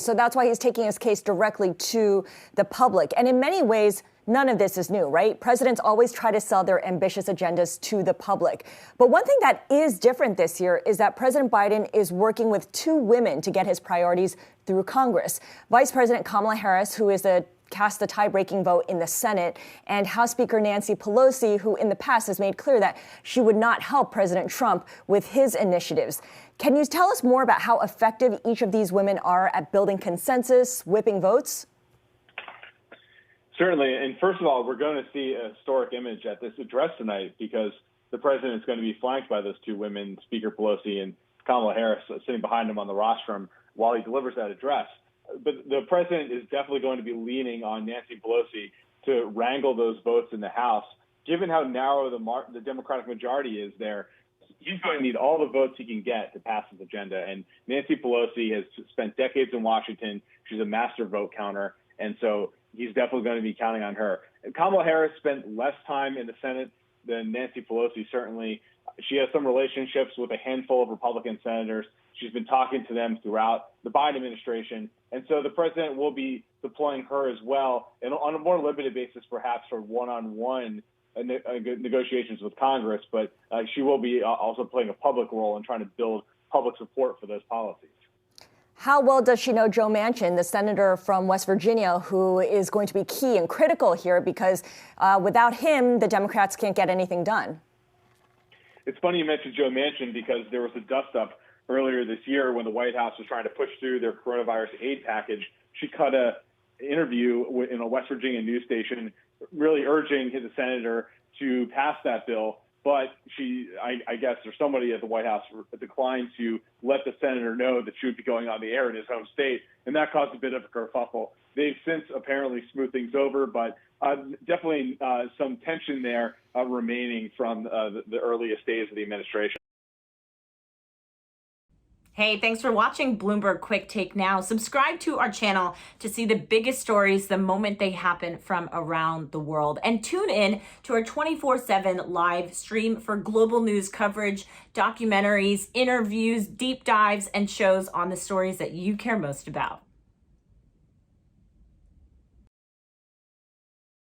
So that's why he's taking his case directly to the public. And in many ways, none of this is new, right? Presidents always try to sell their ambitious agendas to the public. But one thing that is different this year is that President Biden is working with two women to get his priorities through Congress. Vice President Kamala Harris, who cast the tie-breaking vote in the Senate, and House Speaker Nancy Pelosi, who in the past has made clear that she would not help President Trump with his initiatives. Can you tell us more about how effective each of these women are at building consensus, whipping votes? Certainly. And first of all, we're going to see a historic image at this address tonight because the president is going to be flanked by those two women, Speaker Pelosi and Kamala Harris, sitting behind him on the rostrum while he delivers that address. But the president is definitely going to be leaning on Nancy Pelosi to wrangle those votes in the House. Given how narrow the Democratic majority is there, he's going to need all the votes he can get to pass his agenda. And Nancy Pelosi has spent decades in Washington. She's a master vote counter. And so he's definitely going to be counting on her. And Kamala Harris spent less time in the Senate than Nancy Pelosi, certainly. She has some relationships with a handful of Republican senators. She's been talking to them throughout the Biden administration. And so the president will be deploying her as well, and on a more limited basis, perhaps for one-on-one negotiations with Congress. But she will be also playing a public role in trying to build public support for those policies. How well does she know Joe Manchin, the senator from West Virginia, who is going to be key and critical here because without him, the Democrats can't get anything done? It's funny you mentioned Joe Manchin because there was a dust-up earlier this year when the White House was trying to push through their coronavirus aid package. She cut an interview in a West Virginia news station really urging the senator to pass that bill. But I guess, or somebody at the White House declined to let the senator know that she would be going on the air in his home state, and that caused a bit of a kerfuffle. They've since apparently smoothed things over, but definitely some tension there remaining from the earliest days of the administration. Hey, thanks for watching Bloomberg Quick Take Now. Subscribe to our channel to see the biggest stories the moment they happen from around the world. And tune in to our 24/7 live stream for global news coverage, documentaries, interviews, deep dives, and shows on the stories that you care most about.